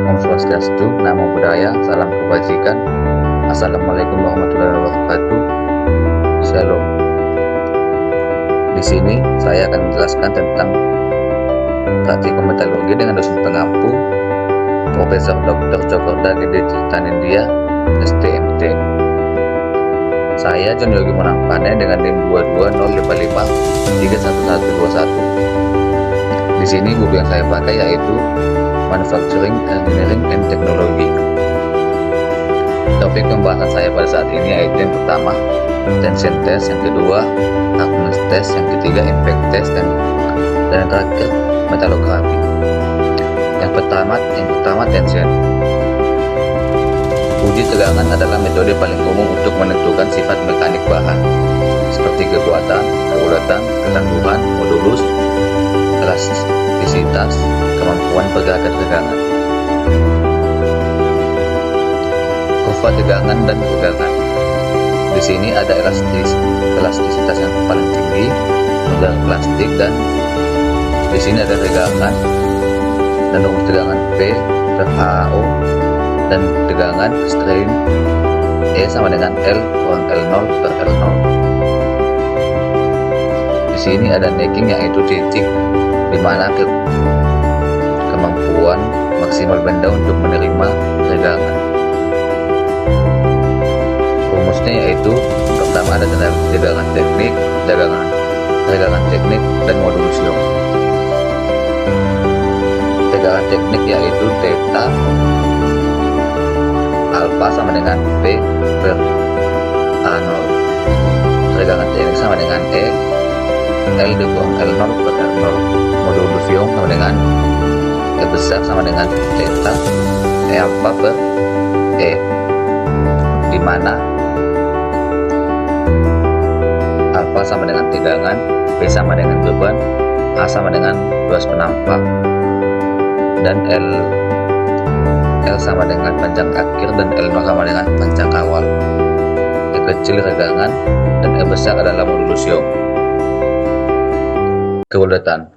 Om Swastiastu, Namo Buddhaya, Salam Kebajikan. Assalamualaikum warahmatullahi wabarakatuh. Shalom. Di sini saya akan menjelaskan tentang praktikum metalurgi dengan dosen pengampu Profesor Dr. Cokorda Gede Tirtanindya, STMT. Saya John Yogi Monangpane dengan NIM 22055311121. Di sini buku yang saya pakai yaitu Manufacturing, Engineering, and Technology. Topik pembahasan saya pada saat ini yaitu yang pertama tension test, yang kedua hardness test, yang ketiga impact test, dan yang terakhir metalografi. Yang pertama tension. Uji tegangan adalah metode paling umum untuk menentukan sifat mekanik bahan seperti kekuatan, keulatan, ketangguhan, modulus, elastisitas, kemampuan pergerakan tegangan. Kurva tegangan dan tegangan. Di sini ada elastisitas yang paling tinggi, model plastik, dan di sini ada tegangan dan rumus tegangan P per HAO dan tegangan strain E sama dengan L kurang L0 per L0. Di sini ada necking yaitu titik di mana kemampuan maksimal benda untuk menerima tegangan. Rumusnya yaitu pertama ada tegangan teknik, tegangan teknik dan modulus Young. Tegangan teknik yaitu theta alpha sama dengan P per A0. Tegangan teknik sama dengan E L dikurang L0 per L0. Modulus Young sama dengan E besar sama dengan theta E alpha per E, di mana alpha sama dengan tegangan, P sama dengan beban, A sama dengan luas penampak, dan L sama dengan panjang akhir, dan L0 sama dengan panjang awal. E kecil tegangan dan E besar adalah modulus Young. Keulatan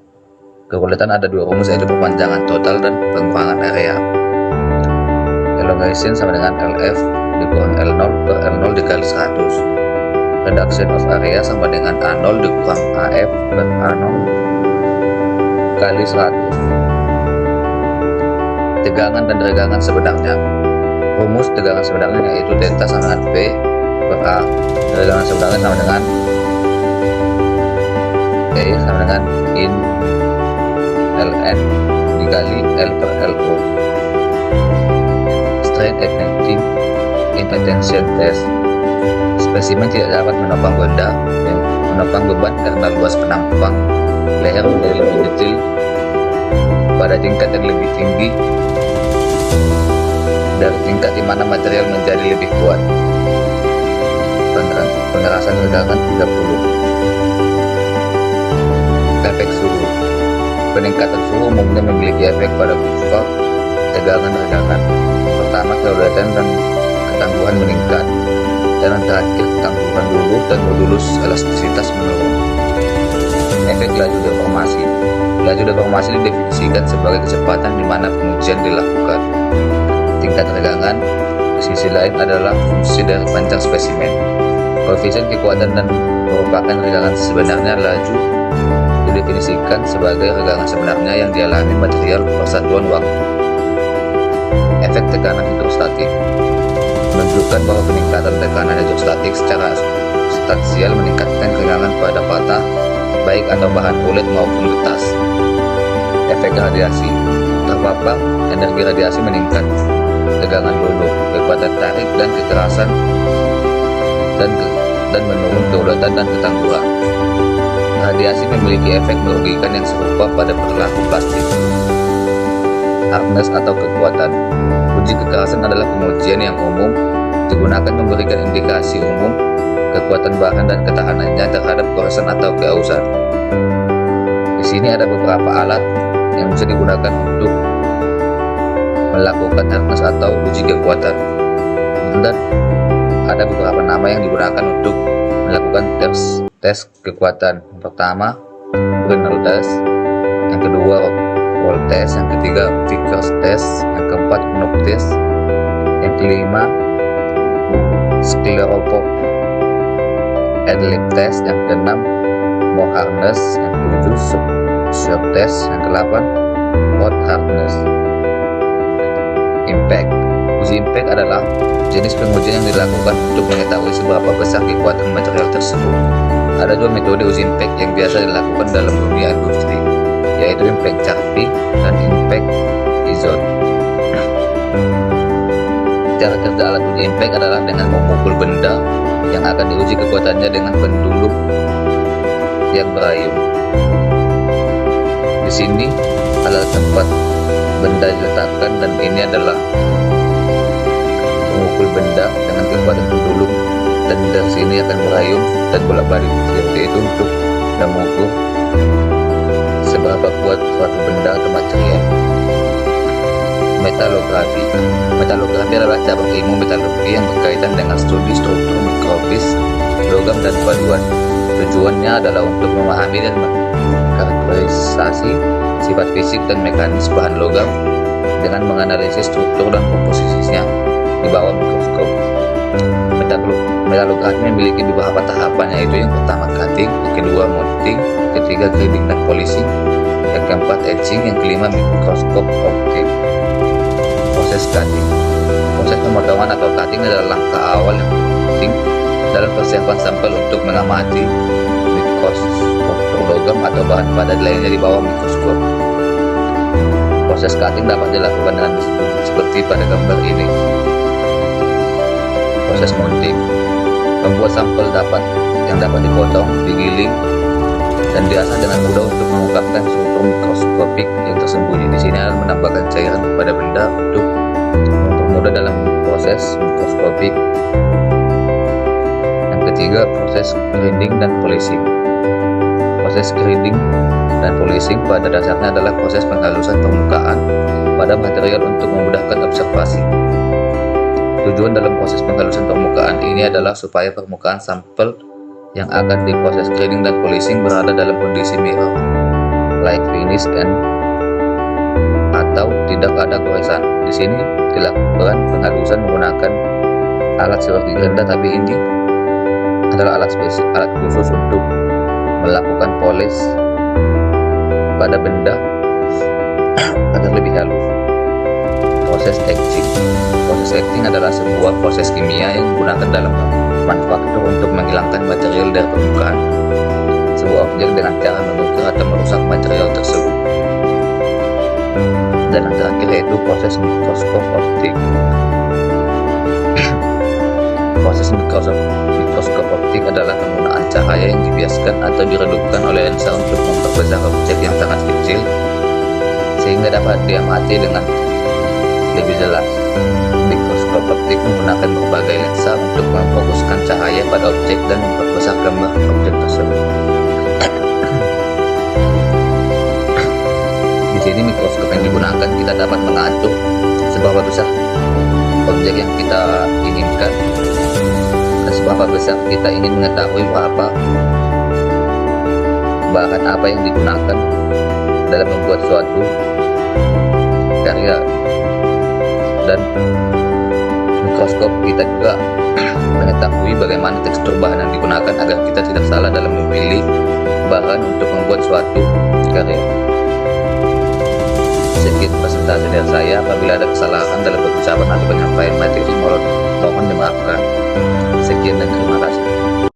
ada dua rumus yaitu perpanjangan total dan pengurangan area. Elongation sama dengan LF dikurang L0 per L0 dikali 100. Reduction of area sama dengan A0 dikurang AF per A0 kali 100. Tegangan dan tegangan sebenarnya. Rumus tegangan sebenarnya yaitu delta sama dengan P per A. Tegangan sebenarnya sama dengan E sama dengan in Ln dikali L per Lo. Strain igniting in a tension test. Spesimen tidak dapat menopang beban karena luas penampang leher menjadi lebih kecil pada tingkat yang lebih tinggi dari tingkat di mana material menjadi lebih kuat. Pengerasan tegangan 30. Efek suhu. Peningkatan suhu umumnya memiliki efek pada kurva tegangan. Pertama, keulatan dan ketangguhan meningkat, dan yang terakhir ketangguhan dulu dan modulus elastisitas menurun. Efek laju deformasi. Laju deformasi didefinisikan sebagai kecepatan di mana pengujian dilakukan. Tingkat tegangan di sisi lain adalah fungsi dari panjang spesimen. Koefisien kekuatan dan merupakan tegangan sebenarnya. Laju didefinisikan sebagai tegangan sebenarnya yang dialami material persatuan waktu. Efek tekanan hidrostatik menunjukkan bahwa peningkatan tekanan hidrostatik secara substansial meningkatkan tegangan pada patah, baik atau bahan kulit maupun getas. Efek radiasi. Terpapar energi radiasi meningkat tegangan lulu, kekuatan tarik dan kekerasan, dan menurun keulatan dan ketangguhan. Radiasi memiliki efek merugikan yang serupa pada perilaku plastik. Hardness atau kekuatan. Uji kekerasan adalah pengujian yang umum digunakan memberikan indikasi umum kekuatan bahan dan ketahanannya terhadap koresan atau keausan. Di sini ada beberapa alat yang bisa digunakan untuk melakukan hardness atau uji kekuatan, dan ada beberapa nama yang digunakan untuk melakukan tes kekuatan. Yang pertama, Brenner test, yang kedua wall test, yang ketiga Vickers test, yang keempat Knoop test, yang kelima Scleropo Adlib test, yang keenam Moore harness, yang ketujuh shock test, yang ke-8 hot harness. Impact. Uji impact adalah jenis pengujian yang dilakukan untuk mengetahui seberapa besar kekuatan material tersebut. Ada dua metode uji impact yang biasa dilakukan dalam dunia industri, yaitu impact Charpy dan impact Izot. Cara kerja alat uji impact adalah dengan memukul benda yang akan diuji kekuatannya dengan pendulum yang berayun. Di sini adalah tempat benda diletakkan, dan ini adalah memukul benda dengan kekuatan pendulum, dan dari sini akan berayun dan bolak-balik seperti itu untuk mengukur seberapa kuat suatu benda atau material. Metalografi. Metalografi adalah cabang ilmu metalurgi yang berkaitan dengan studi struktur mikrofis, logam dan paduan. Tujuannya adalah untuk memahami dan mengkarakterisasi sifat fisik dan mekanis bahan logam dengan menganalisis struktur dan komposisinya di bawah mikroskop. Metalografi memiliki beberapa tahapan, yaitu yang pertama cutting, yang kedua mounting, yang ketiga grinding dan polishing, yang keempat etching, yang kelima mikroskop optik. Proses cutting. Proses pemotongan atau cutting adalah langkah awal yang penting dalam persiapan sampel untuk mengamati mikrostruktur logam atau bahan padat lainnya di bawah mikroskop. Proses cutting dapat dilakukan dengan seperti pada gambar ini. Proses mounting. Membuat sampel yang dapat dipotong, digiling, dan diasah dengan mudah untuk mengungkapkan struktur mikroskopik yang tersembunyi. Di sini akan menambahkan cairan pada benda untuk mempermudah dalam proses mikroskopik. Yang ketiga, proses grinding dan polishing. Proses grinding dan polishing pada dasarnya adalah proses penghalusan permukaan pada material untuk memudahkan observasi. Tujuan dalam proses penghalusan permukaan ini adalah supaya permukaan sampel yang akan diproses grinding dan polishing berada dalam kondisi mirror, like finish, atau tidak ada goresan. Di sini dilakukan penghalusan menggunakan alat seperti gerinda, tapi ini adalah alat khusus untuk melakukan polish pada benda agar lebih halus. Proses etching. Proses etching adalah sebuah proses kimia yang digunakan dalam manufaktur untuk menghilangkan material dari permukaan sebuah objek dengan cara menukar atau merusak material tersebut. Dan yang terakhir yaitu proses mikroskop optik. Proses mikroskop optik adalah penggunaan cahaya yang dibiaskan atau diredupkan oleh lensa untuk memperbesar objek yang sangat kecil sehingga dapat diamati dengan lebih jelas. Mikroskop optik menggunakan berbagai lensa untuk memfokuskan cahaya pada objek dan memperbesar gambar objek tersebut. Di sini mikroskop yang digunakan, kita dapat mengatur seberapa besar objek yang kita inginkan dan seberapa besar kita ingin mengetahui berapa bahan apa yang digunakan dalam membuat suatu karya. Dan mikroskop kita juga mengetahui bagaimana tekstur bahan yang digunakan agar kita tidak salah dalam memilih bahan untuk membuat suatu karya. Sekian presentasi dari saya. Apabila ada kesalahan dalam pengucapan atau penyampaian materi, mohon dimaafkan. Sekian dan terima kasih.